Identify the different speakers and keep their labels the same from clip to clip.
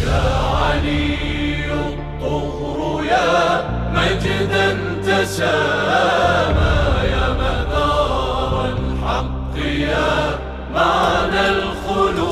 Speaker 1: يا علي الطهر يا مجدا تسامى يا مدار الحق يا معنى الخلود.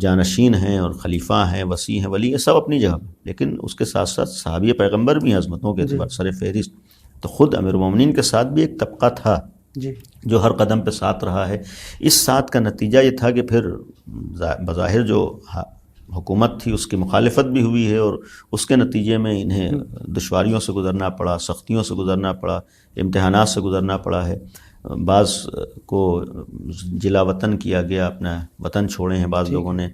Speaker 2: جانشین ہیں اور خلیفہ ہیں، وسیع ہیں، ولی ہیں، سب اپنی جگہ، لیکن اس کے ساتھ ساتھ صحابی پیغمبر بھی ہیں عظمتوں کے اعتبار سر فہرست. تو خود امیر المومنین کے ساتھ بھی ایک طبقہ تھا جو ہر قدم پہ ساتھ رہا ہے. اس ساتھ کا نتیجہ یہ تھا کہ پھر بظاہر جو حکومت تھی اس کی مخالفت بھی ہوئی ہے، اور اس کے نتیجے میں انہیں دشواریوں سے گزرنا پڑا، سختیوں سے گزرنا پڑا، امتحانات سے گزرنا پڑا ہے. بعض کو جلا وطن کیا گیا، اپنا وطن چھوڑے ہیں بعض لوگوں نے،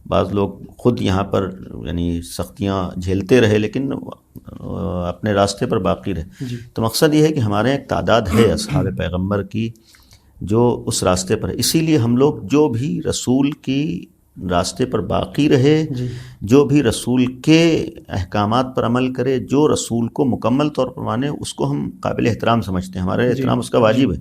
Speaker 2: بعض لوگ خود یہاں پر یعنی سختیاں جھیلتے رہے لیکن اپنے راستے پر باقی رہے. تو مقصد یہ ہے کہ ہمارے ایک تعداد ہے اصحاب پیغمبر کی جو اس راستے پر ہے. اسی لیے ہم لوگ جو بھی رسول کی راستے پر باقی رہے، جو بھی رسول کے احکامات پر عمل کرے، جو رسول کو مکمل طور پر مانے، اس کو ہم قابل احترام سمجھتے ہیں، ہمارے احترام اس کا واجب ہے.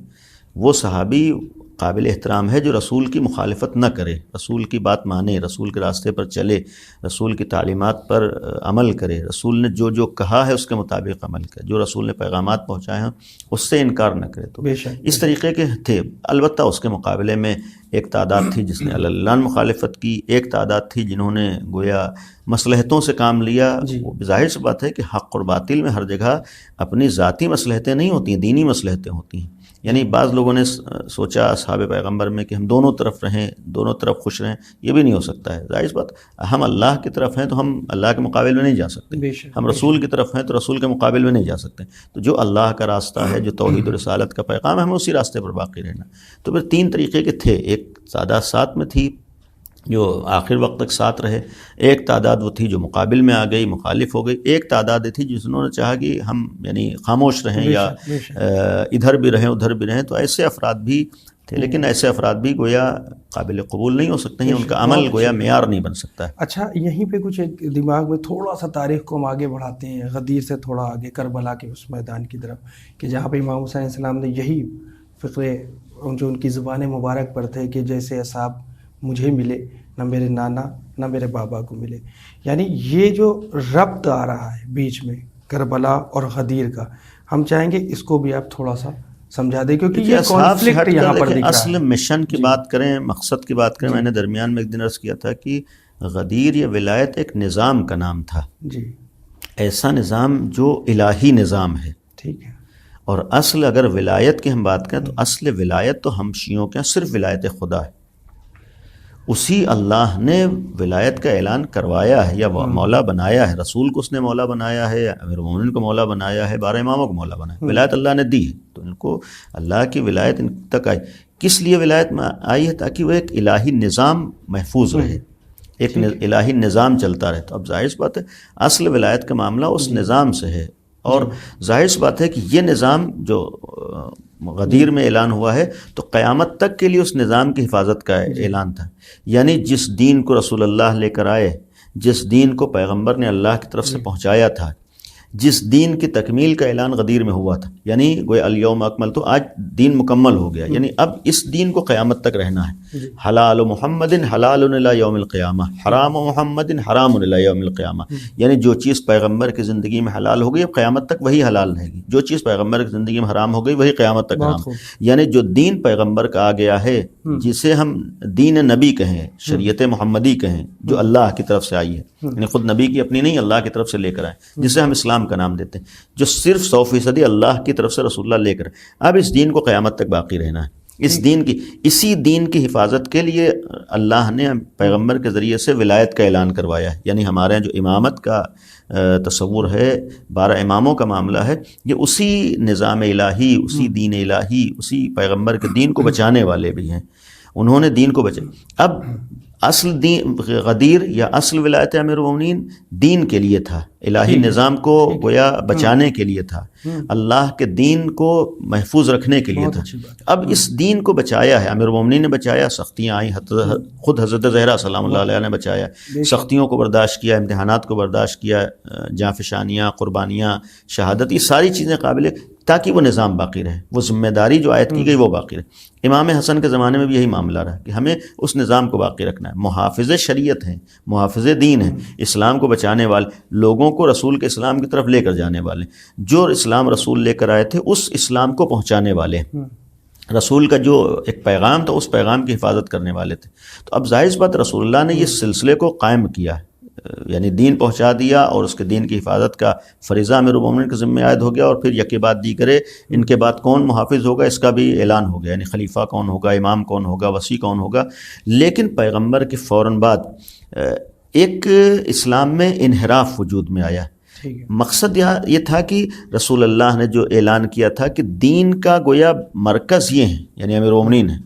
Speaker 2: وہ صحابی قابل احترام ہے جو رسول کی مخالفت نہ کرے، رسول کی بات مانے، رسول کے راستے پر چلے، رسول کی تعلیمات پر عمل کرے، رسول نے جو جو کہا ہے اس کے مطابق عمل کرے، جو رسول نے پیغامات پہنچائے ہیں اس سے انکار نہ کرے. تو اس طریقے کے تھے. البتہ اس کے مقابلے میں ایک تعداد تھی جس نے علن مخالفت کی، ایک تعداد تھی جنہوں نے گویا مصلحتوں سے کام لیا. وہ ظاہر سی بات ہے کہ حق اور باطل میں ہر جگہ اپنی ذاتی مصلحتیں نہیں ہوتی ہیں، دینی مصلحتیں ہوتی ہیں. یعنی بعض لوگوں نے سوچا اصحاب پیغمبر میں کہ ہم دونوں طرف رہیں، دونوں طرف خوش رہیں، یہ بھی نہیں ہو سکتا ہے. ظاہر بات، ہم اللہ کی طرف ہیں تو ہم اللہ کے مقابل میں نہیں جا سکتے، ہم رسول کی طرف ہیں تو رسول کے مقابل میں نہیں جا سکتے. تو جو اللہ کا راستہ ہے، جو توحید و رسالت کا پیغام ہے، ہمیں اسی راستے پر باقی رہنا. تو پھر تین طریقے کے تھے. ایک تعداد ساتھ میں تھی جو آخر وقت تک ساتھ رہے، ایک تعداد وہ تھی جو مقابل میں آ گئی، مخالف ہو گئی، ایک تعداد تھی جنہوں نے چاہا کہ ہم یعنی خاموش رہیں یا ادھر بھی رہیں ادھر بھی رہیں. تو ایسے افراد بھی تھے، لیکن ایسے افراد بھی گویا قابل قبول نہیں ہو سکتے ہیں، ان کا عمل گویا معیار نہیں بن سکتا ہے.
Speaker 3: اچھا، یہیں پہ کچھ ایک دماغ میں تھوڑا سا تاریخ کو ہم آگے بڑھاتے ہیں، غدیر سے تھوڑا آگے، کربلا کے اس میدان کی طرف، کہ جہاں پہ امام حسین علیہ السلام نے یہی فقرے جو ان کی زبان مبارک پر تھے کہ جیسے اصحاب مجھے ملے، نہ میرے نانا نہ میرے بابا کو ملے. یعنی یہ جو ربط آ رہا ہے بیچ میں کربلا اور غدیر کا، ہم چاہیں گے اس کو بھی آپ تھوڑا سا سمجھا دیں، کیونکہ یہ کانفلکٹ یہاں پر دکھ رہا ہے.
Speaker 2: اصل مشن کی بات کریں، مقصد کی بات کریں، میں نے درمیان میں ایک دن عرض کیا تھا کہ غدیر یا ولایت ایک نظام کا نام تھا، ایسا نظام جو الہی نظام ہے.
Speaker 3: ٹھیک ہے.
Speaker 2: اور اصل اگر ولایت کی ہم بات کریں تو اصل ولایت تو ہم شیعوں کے صرف ولایت خدا ہے. اسی اللہ نے ولایت کا اعلان کروایا ہے یا مولا بنایا ہے. رسول کو اس نے مولا بنایا ہے، امیر المومنین کو مولا بنایا ہے، 12 اماموں کو مولا بنایا ہے. ولایت اللہ نے دی ہے، تو ان کو اللہ کی ولایت ان تک آئی. کس لیے ولایت میں آئی ہے؟ تاکہ وہ ایک الہی نظام محفوظ رہے، ایک الہی نظام چلتا رہے. تو اب ظاہر سی بات ہے اصل ولایت کا معاملہ اس نظام سے ہے، اور ظاہر سی بات ہے کہ یہ نظام جو غدیر میں اعلان ہوا ہے تو قیامت تک کے لیے اس نظام کی حفاظت کا اعلان تھا. یعنی جس دین کو رسول اللہ لے کر آئے، جس دین کو پیغمبر نے اللہ کی طرف سے پہنچایا تھا، جس دین کی تکمیل کا اعلان غدیر میں ہوا تھا، یعنی گویا الیوم اکمل، تو آج دین مکمل ہو گیا. یعنی اب اس دین کو قیامت تک رہنا ہے. حلال محمد حلال الی یوم القیامہ، حرام محمد حرام الی یوم القیامہ. یعنی جو چیز پیغمبر کی زندگی میں حلال ہو گئی اب قیامت تک وہی حلال رہے گی، جو چیز پیغمبر کی زندگی میں حرام ہو گئی وہی قیامت تک حرام. یعنی جو دین پیغمبر کا آ گیا ہے، جسے ہم دین نبی کہیں، شریعت محمدی کہیں، جو اللہ کی طرف سے آئی ہے، یعنی خود نبی کی اپنی نہیں، اللہ کی طرف سے لے کر آئے، جسے ہم اسلام کا نام دیتے ہیں، جو صرف 100% اللہ کی طرف سے رسول اللہ لے کر. اب اس دین کو قیامت تک باقی رہنا ہے. اسی دین کی حفاظت کے لیے اللہ نے پیغمبر کے ذریعے سے ولایت کا اعلان کروایا ہے. یعنی ہمارے یہاں جو امامت کا تصور ہے، 12 اماموں کا معاملہ ہے، یہ اسی نظام الہی، اسی دین الہی، اسی پیغمبر کے دین کو بچانے والے بھی ہیں. انہوں نے دین کو بچایا. اب اصل دین غدیر یا اصل ولایت امیر المومنین دین کے لیے تھا، الہی نظام کو گویا بچانے کے لیے تھا، اللہ کے دین کو محفوظ رکھنے کے لیے تھا. اب اس دین کو بچایا ہے، امیر المومنین نے بچایا، سختیاں آئیں، خود حضرت زہرا سلام اللہ علیہ نے بچایا، سختیوں کو برداشت کیا، امتحانات کو برداشت کیا، جانفشانیاں، قربانیاں، شہادت، یہ ساری چیزیں قابل، تاکہ وہ نظام باقی رہے، وہ ذمہ داری جو عائد کی گئی وہ باقی رہے. امام حسن کے زمانے میں بھی یہی معاملہ رہا کہ ہمیں اس نظام کو باقی رکھنا ہے. محافظ شریعت ہیں، محافظ دین ہیں، اسلام کو بچانے والے، لوگوں کو رسول کے اسلام کی طرف لے کر جانے والے، جو اسلام رسول لے کر آئے تھے اس اسلام کو پہنچانے والے. رسول کا جو ایک پیغام تھا اس پیغام کی حفاظت کرنے والے تھے. تو اب ظاہر بات رسول اللہ نے یہ سلسلے کو قائم کیا، یعنی دین پہنچا دیا اور اس کے دین کی حفاظت کا فریضہ امیر المومنین کے ذمہ عائد ہو گیا، اور پھر یکے بعد دیگرے ان کے بعد کون محافظ ہوگا اس کا بھی اعلان ہو گیا، یعنی خلیفہ کون ہوگا، امام کون ہوگا، وصی کون ہوگا. لیکن پیغمبر کے فوراً بعد ایک اسلام میں انحراف وجود میں آیا. مقصد یہ تھا کہ رسول اللہ نے جو اعلان کیا تھا کہ دین کا گویا مرکز یہ ہے، یعنی امیر المومنین ہے،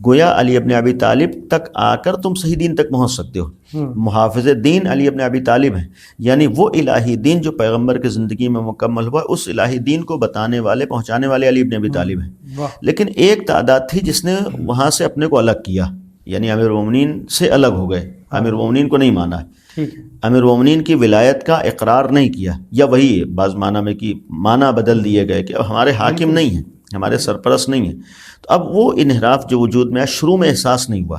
Speaker 2: گویا علی ابن ابی طالب تک آ کر تم صحیح دین تک پہنچ سکتے ہو. محافظ دین علی ابن ابی طالب ہیں، یعنی وہ الہی دین جو پیغمبر کی زندگی میں مکمل ہوا، اس الہی دین کو بتانے والے، پہنچانے والے علی ابن ابی طالب ہیں. لیکن ایک تعداد تھی جس نے وہاں سے اپنے کو الگ کیا، یعنی امیر المومنین سے الگ ہو گئے، امیر المومنین کو نہیں مانا، امیر المومنین کی ولایت کا اقرار نہیں کیا، یا وہی بعض معنی میں کہ معنی بدل دیے گئے کہ اب ہمارے حاکم نہیں ہیں، ہمارے سرپرست نہیں ہیں. تو اب وہ انحراف جو وجود میں آیا، شروع میں احساس نہیں ہوا،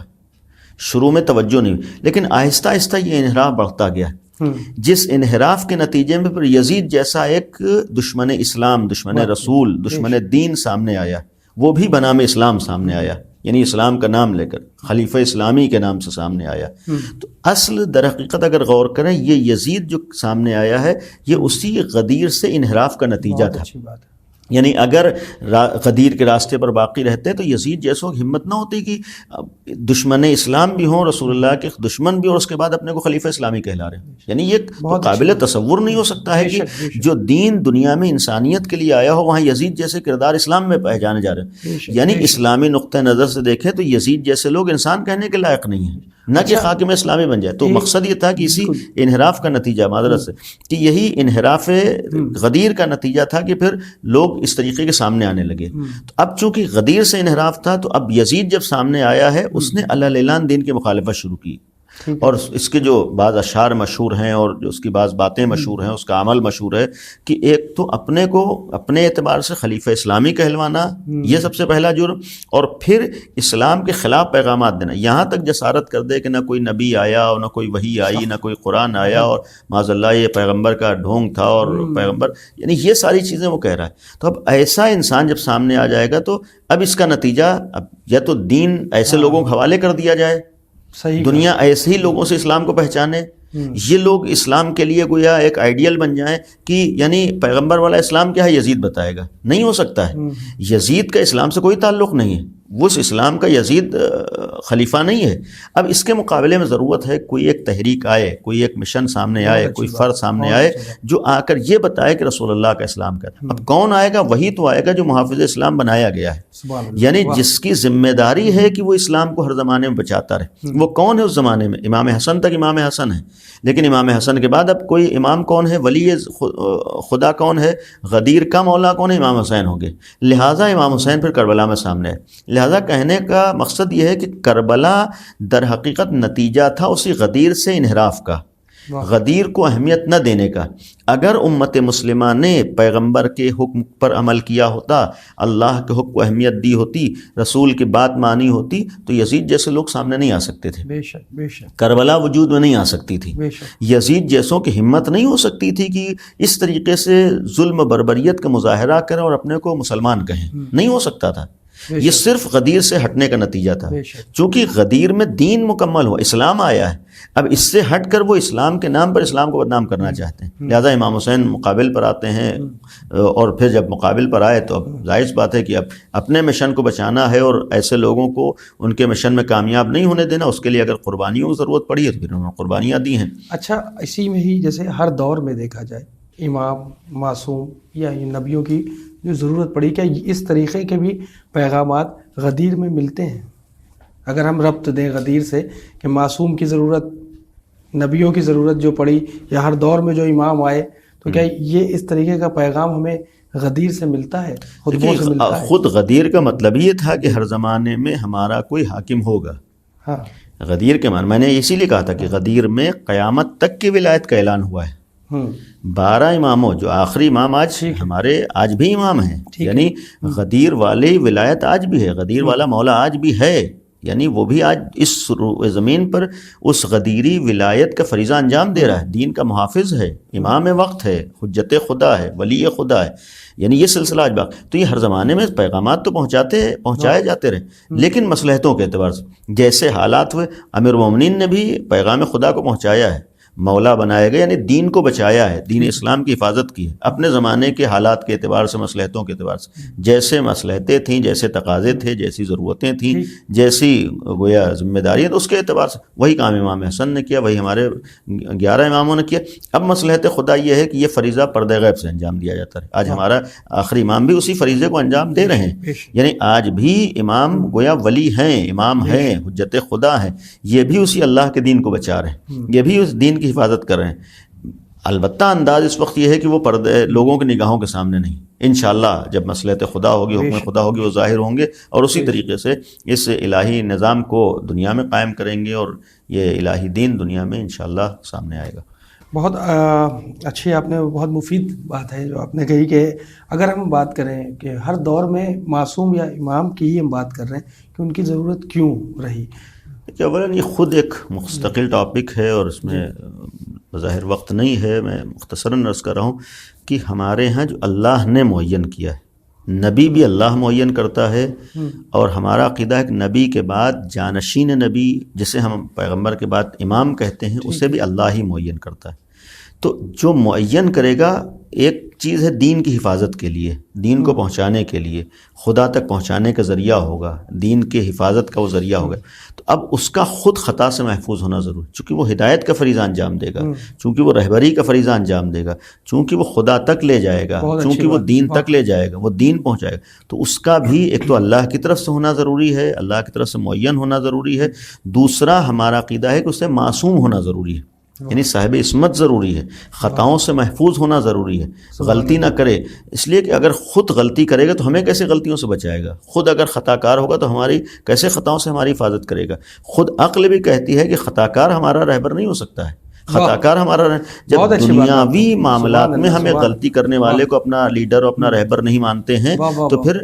Speaker 2: شروع میں توجہ نہیں ہوئی، لیکن آہستہ آہستہ یہ انحراف بڑھتا گیا. جس انحراف کے نتیجے میں پھر یزید جیسا ایک دشمن اسلام، دشمن رسول، دشمن دین سامنے آیا، وہ بھی بنام اسلام سامنے آیا، یعنی اسلام کا نام لے کر خلیفہ اسلامی کے نام سے سامنے آیا. تو اصل در حقیقت اگر غور کریں، یہ یزید جو سامنے آیا ہے یہ اسی غدیر سے انحراف کا نتیجہ تھا. یعنی اگر غدیر کے راستے پر باقی رہتے تو یزید جیسوں کی ہمت نہ ہوتی کہ دشمن اسلام بھی ہوں، رسول اللہ کے دشمن بھی، اور اس کے بعد اپنے کو خلیفہ اسلامی کہلا رہے ہیں. یعنی یہ قابل تصور نہیں ہو سکتا ہے کہ جو دین دنیا میں انسانیت کے لیے آیا ہو وہاں یزید جیسے کردار اسلام میں پہچانے جا رہے ہیں. یعنی اسلامی نقطہ نظر سے دیکھیں تو یزید جیسے لوگ انسان کہنے کے لائق نہیں ہیں، نہ کہ حاکم اسلامی بن جائے. تو مقصد یہ تھا کہ اسی انحراف کا نتیجہ، معذرت سے، کہ یہی انحراف غدیر کا نتیجہ تھا کہ پھر لوگ اس طریقے کے سامنے آنے لگے. تو اب چونکہ غدیر سے انحراف تھا تو اب یزید جب سامنے آیا ہے اس نے اعلان دین کی مخالفت شروع کی، اور اس کے جو بعض اشعار مشہور ہیں اور جو اس کی بعض باتیں مشہور ہیں، اس کا عمل مشہور ہے کہ ایک تو اپنے کو اپنے اعتبار سے خلیفہ اسلامی کہلوانا، یہ سب سے پہلا جرم، اور پھر اسلام کے خلاف پیغامات دینا، یہاں تک جسارت کر دے کہ نہ کوئی نبی آیا اور نہ کوئی وحی آئی، نہ کوئی قرآن آیا، اور معاذ اللہ یہ پیغمبر کا ڈھونگ تھا اور پیغمبر، یعنی یہ ساری چیزیں وہ کہہ رہا ہے. تو اب ایسا انسان جب سامنے آ جائے گا تو اب اس کا نتیجہ، اب یا تو دین ایسے لوگوں کے حوالے کر دیا جائے، دنیا ایسے ہی لوگوں سے اسلام کو پہچانے، یہ لوگ اسلام کے لیے گویا ایک آئیڈیل بن جائیں کہ یعنی پیغمبر والا اسلام کیا ہے یزید بتائے گا. نہیں ہو سکتا ہے، یزید کا اسلام سے کوئی تعلق نہیں ہے، وہ اس اسلام کا یزید خلیفہ نہیں ہے. اب اس کے مقابلے میں ضرورت ہے کوئی ایک تحریک آئے، کوئی ایک مشن سامنے آئے، کوئی فرد سامنے آئے جو آ کر یہ بتائے کہ رسول اللہ کا اسلام کا. اب کون آئے گا؟ وہی تو آئے گا جو محافظ اسلام بنایا گیا ہے، یعنی جس کی ذمہ داری ہے کہ وہ اسلام کو ہر زمانے میں بچاتا رہے. وہ کون ہے اس زمانے میں؟ امام حسن تک امام حسن ہے، لیکن امام حسن کے بعد اب کوئی امام کون ہے؟ ولی خدا کون ہے؟ غدیر کا مولا کون ہے؟ امام حسین ہوں گے. لہٰذا امام حسین پھر کربلا میں سامنے ہے. لہذا کہنے کا مقصد یہ ہے کہ کربلا در حقیقت نتیجہ تھا اسی غدیر سے انحراف کا، غدیر کو اہمیت نہ دینے کا. اگر امت مسلمہ نے پیغمبر کے حکم پر عمل کیا ہوتا، اللہ کے حکم کو اہمیت دی ہوتی، رسول کی بات مانی ہوتی، تو یزید جیسے لوگ سامنے نہیں آ سکتے تھے.
Speaker 3: بے شک بے شک
Speaker 2: کربلا وجود میں نہیں آ سکتی تھی.
Speaker 3: بے شک
Speaker 2: یزید جیسوں کی ہمت نہیں ہو سکتی تھی کہ اس طریقے سے ظلم بربریت کا مظاہرہ کریں اور اپنے کو مسلمان کہیں، نہیں ہو سکتا تھا. یہ صرف غدیر سے ہٹنے کا نتیجہ تھا، چونکہ غدیر میں دین مکمل ہوا، اسلام آیا ہے. اب اس سے ہٹ کر وہ اسلام کے نام پر اسلام کو بدنام کرنا چاہتے ہیں. لہذا امام حسین مقابل پر آتے ہیں، اور پھر جب مقابل پر آئے تو اب ظاہر بات ہے کہ اب اپنے مشن کو بچانا ہے اور ایسے لوگوں کو ان کے مشن میں کامیاب نہیں ہونے دینا. اس کے لیے اگر قربانیوں کی ضرورت پڑی ہے تو پھر انہوں نے قربانیاں دی ہیں.
Speaker 3: اچھا، اسی میں ہی جیسے ہر دور میں دیکھا جائے امام معصوم یا نبیوں کی جو ضرورت پڑی، کیا اس طریقے کے بھی پیغامات غدیر میں ملتے ہیں؟ اگر ہم ربط دیں غدیر سے کہ معصوم کی ضرورت، نبیوں کی ضرورت جو پڑی، یا ہر دور میں جو امام آئے، تو کیا یہ اس طریقے کا پیغام ہمیں غدیر سے ملتا ہے، خطبوں سے ملتا ہے؟
Speaker 2: خود غدیر کا مطلب یہ تھا کہ ہر زمانے میں ہمارا کوئی حاکم ہوگا.
Speaker 3: ہاں،
Speaker 2: غدیر کے معنی میں نے اسی لیے کہا تھا کہ غدیر میں قیامت تک کی ولایت کا اعلان ہوا ہے. 12 اماموں، جو آخری امام آج ہمارے آج بھی امام ہیں، یعنی غدیر والی ولایت آج بھی ہے، غدیر والا مولا آج بھی ہے. یعنی وہ بھی آج اس زمین پر اس غدیری ولایت کا فریضہ انجام دے رہا ہے، دین کا محافظ ہے، امام وقت ہے، حجت خدا ہے، ولی خدا ہے، یعنی یہ سلسلہ آج باقی. تو یہ ہر زمانے میں پیغامات تو پہنچائے جاتے رہے، لیکن مصلحتوں کے اعتبار سے جیسے حالات ہوئے. امیر المومنین نے بھی پیغام خدا کو پہنچایا ہے، مولا بنایا گیا، یعنی دین کو بچایا ہے، دین اسلام کی حفاظت کی ہے اپنے زمانے کے حالات کے اعتبار سے، مصلحتوں کے اعتبار سے. جیسے مصلحتیں تھیں، جیسے تقاضے تھے، جیسی ضرورتیں تھیں، جیسی گویا ذمہ داریاں، تو اس کے اعتبار سے وہی کام امام حسن نے کیا، وہی ہمارے 11 اماموں نے کیا. اب مصلحت خدا یہ ہے کہ یہ فریضہ پردہ غیب سے انجام دیا جاتا ہے. آج ہمارا آخری امام بھی اسی فریضے کو انجام دے رہے ہیں، یعنی آج بھی امام گویا ولی ہیں، امام ہیں، حجت خدا ہیں، یہ بھی اسی اللہ کے دین کو بچا رہے ہیں، یہ بھی اس دین کی حفاظت کر رہے ہیں. البتہ انداز اس وقت یہ ہے کہ وہ پردے لوگوں کی نگاہوں کے سامنے نہیں. انشاءاللہ جب مصلحت خدا ہوگی، حکم خدا ہوگی، وہ ظاہر ہوں گے اور اسی طریقے سے اس الہی نظام کو دنیا میں قائم کریں گے اور یہ الہی دین دنیا میں انشاءاللہ سامنے آئے گا.
Speaker 3: بہت اچھی آپ نے بہت مفید بات ہے جو آپ نے کہی کہ اگر ہم بات کریں کہ ہر دور میں معصوم یا امام کی ہی ہم بات کر رہے ہیں کہ ان کی ضرورت کیوں رہی.
Speaker 2: کہ اولاً یہ خود ایک مستقل ٹاپک ہے اور اس میں بظاہر وقت نہیں ہے. میں مختصراً عرض کر رہا ہوں کہ ہمارے ہاں جو اللہ نے معین کیا ہے، نبی بھی اللہ معین کرتا ہے، اور ہمارا عقیدہ ہے کہ نبی کے بعد جانشین نبی جسے ہم پیغمبر کے بعد امام کہتے ہیں، اسے بھی اللہ ہی معین کرتا ہے. تو جو معین کرے گا ایک چیز ہے دین کی حفاظت کے لیے، دین کو پہنچانے کے لیے، خدا تک پہنچانے کا ذریعہ ہوگا، دین کے حفاظت کا وہ ذریعہ ہوگا. تو اب اس کا خود خطا سے محفوظ ہونا ضروری، چونکہ وہ ہدایت کا فریضہ انجام دے گا، چونکہ وہ رہبری کا فریضہ انجام دے گا، چونکہ وہ خدا تک لے جائے گا، چونکہ وہ دین تک لے جائے گا، وہ دین پہنچائے گا. تو اس کا بھی ایک تو اللہ کی طرف سے ہونا ضروری ہے، اللہ کی طرف سے معین ہونا ضروری ہے. دوسرا ہمارا عقیدہ ہے کہ اسے معصوم ہونا ضروری ہے، یعنی صاحب عصمت ضروری ہے، خطاؤں سے محفوظ ہونا ضروری ہے، غلطی نہ کرے. اس لیے کہ اگر خود غلطی کرے گا تو ہمیں کیسے غلطیوں سے بچائے گا؟ خود اگر خطا کار ہوگا تو ہماری کیسے خطاؤں سے ہماری حفاظت کرے گا؟ خود عقل بھی کہتی ہے کہ خطا کار ہمارا رہبر نہیں ہو سکتا ہے، خطا کار ہمارا جب دنیاوی معاملات میں ہمیں غلطی کرنے والے کو اپنا لیڈر اور اپنا رہبر نہیں مانتے ہیں تو پھر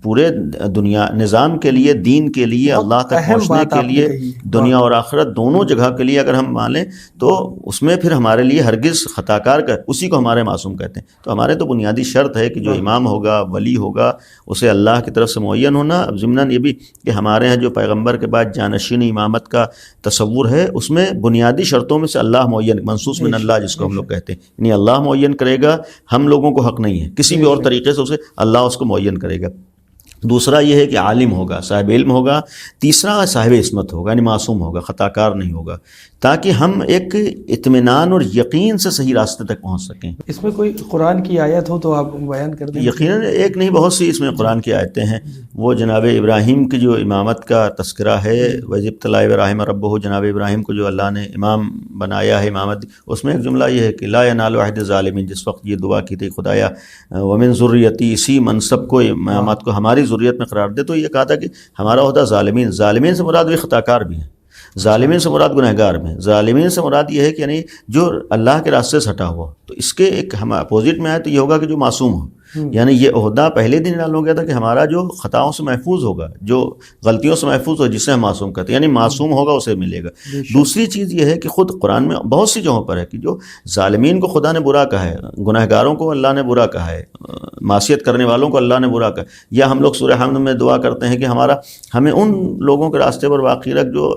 Speaker 2: پورے دنیا نظام کے لیے، دین کے لیے، اللہ تک پہنچنے کے لیے، دنیا اور آخرت دونوں جگہ کے لیے اگر ہم مانیں تو اس میں پھر ہمارے لیے ہرگز خطا کار کا اسی کو ہمارے معصوم کہتے ہیں. تو ہمارے تو بنیادی شرط ہے کہ جو امام ہوگا، ولی ہوگا، اسے اللہ کی طرف سے معین ہونا. اب ضمناً یہ بھی کہ ہمارے ہاں جو پیغمبر کے بعد جانشین امامت کا تصور ہے، اس میں بنیادی شرطوں میں سے اللہ معین، منصوص من اللہ جس کو ہم لوگ کہتے ہیں، یعنی اللہ معین کرے گا، ہم لوگوں کو حق نہیں ہے کسی بھی اور طریقے سے اسے اللہ اس کو معین کرے گا. دوسرا یہ ہے کہ عالم ہوگا، صاحب علم ہوگا. تیسرا صاحب عصمت ہوگا، یعنی معصوم ہوگا، خطا کار نہیں ہوگا، تاکہ ہم ایک اطمینان اور یقین سے صحیح راستے تک پہنچ سکیں.
Speaker 3: اس میں کوئی قرآن کی آیت ہو تو آپ بیان کر دیں.
Speaker 2: یقیناً ایک نہیں، بہت سی اس میں قرآن کی آیتیں ہیں. وہ جناب ابراہیم کی جو امامت کا تذکرہ ہے، وَإِذِ ابْتَلَىٰ إِبْرَاهِيمَ رَبُّهُ، جناب ابراہیم کو جو اللہ نے امام بنایا ہے، امامت، اس میں ایک جملہ یہ ہے کہ لا ينال عہد الظالمین. جس وقت یہ دعا کی تھی خدایا ومن ذریتی، اسی منصب کو، امامت کو ہماری ذریت میں قرار دے، تو یہ کہا تھا کہ ہمارا عہدہ ظالمین، ظالمین سے مراد بھی خطا کار بھی ہیں، ظالمین سے مراد گنہگار میں. ظالمین سے مراد یہ ہے کہ یعنی جو اللہ کے راستے سے ہٹا ہوا. تو اس کے ایک ہم اپوزٹ میں آئے تو یہ ہوگا کہ جو معصوم ہو، یعنی یہ عہدہ پہلے دن اعلان ہو گیا تھا کہ ہمارا جو خطاؤں سے محفوظ ہوگا، جو غلطیوں سے محفوظ ہو، جسے ہم معصوم کہتے ہیں، یعنی معصوم ہوگا اسے ملے گا. دوسری چیز یہ ہے کہ خود قرآن میں بہت سی جگہوں پر ہے کہ جو ظالمین کو خدا نے برا کہا ہے، گنہگاروں کو اللہ نے برا کہا ہے، معصیت کرنے والوں کو اللہ نے برا کہا. یا ہم لوگ سورہ حمد میں دعا کرتے ہیں کہ ہمیں ان لوگوں کے راستے پر واقعی رکھ جو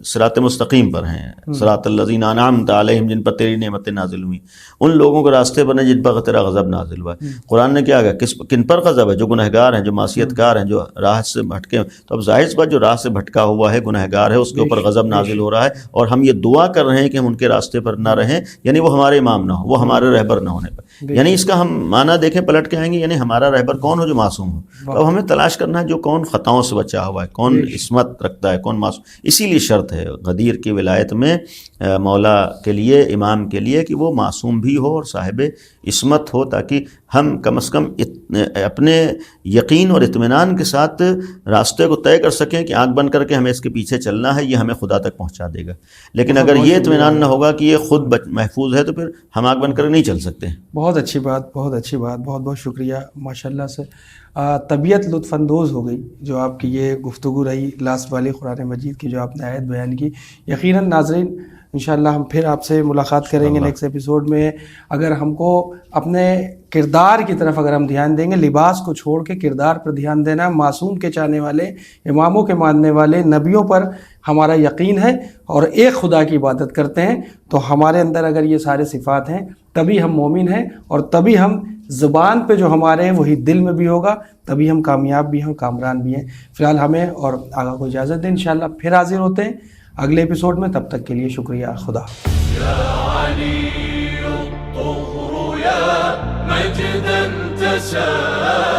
Speaker 2: صراط مستقیم پر ہیں، صراط الذین انعمت علیہم، جن پر تیری نعمتیں نازل ہوئیں، ان لوگوں کے راستے پر جن پر تیرا غضب نازل ہوا. قرآن نے کیا کہا، کن پر غضب ہے؟ جو گنہگار ہیں، جو معصیت کار ہیں، جو راہ سے بھٹکے. تو اب ظاہر سی بات جو راہ سے بھٹکا ہوا ہے، گنہگار ہے، اس کے اوپر غضب نازل ہو رہا ہے، اور ہم یہ دعا کر رہے ہیں کہ ہم ان کے راستے پر نہ رہیں، یعنی وہ ہمارے امام نہ ہو، وہ ہمارے رہبر نہ ہونے پر. یعنی اس کا ہم معنی دیکھیں، پلٹ کے آئیں گے، یعنی ہمارا رہبر کون ہو؟ جو معصوم ہو. تو اب ہمیں تلاش کرنا ہے جو کون خطاؤں سے بچا ہوا ہے، کون عصمت رکھتا ہے، کون معصوم. اسی لیے شرط ہے غدیر کی ولایت میں مولا کے لیے، امام کے لیے، کہ وہ معصوم بھی ہو اور صاحب عصمت ہو، تاکہ ہم کم از کم اپنے یقین اور اطمینان کے ساتھ راستے کو طے کر سکیں کہ آنکھ بند کر کے ہمیں اس کے پیچھے چلنا ہے، یہ ہمیں خدا تک پہنچا دے گا. لیکن اگر یہ اطمینان نہ ہوگا کہ یہ خود محفوظ ہے تو پھر ہم آنکھ بند کر کے نہیں چل سکتے.
Speaker 3: بہت اچھی بات، بہت اچھی بات، بہت بہت شکریہ. ماشاءاللہ سے طبیعت لطف اندوز ہو گئی جو آپ کی یہ گفتگو رہی لاسٹ والی قرآن مجید کی جو آپ نے آیت بیان کی. یقیناً ناظرین انشاءاللہ ہم پھر آپ سے ملاقات کریں گے نیکسٹ ایپیسوڈ میں. اگر ہم کو اپنے کردار کی طرف اگر ہم دھیان دیں گے, لباس کو چھوڑ کے کردار پر دھیان دینا, معصوم کے چاہنے والے, اماموں کے ماننے والے, نبیوں پر ہمارا یقین ہے اور ایک خدا کی عبادت کرتے ہیں, تو ہمارے اندر اگر یہ سارے صفات ہیں تبھی ہم مومن ہیں, اور تبھی ہم زبان پہ جو ہمارے ہیں وہی دل میں بھی ہوگا, تبھی ہم کامیاب بھی ہیں, کامران بھی ہیں. فی الحال ہمیں اور آگا کو اجازت دیں, انشاءاللہ پھر حاضر ہوتے ہیں اگلے ایپیسوڈ میں. تب تک کے لیے شکریہ. خدا
Speaker 1: مجدا تشاء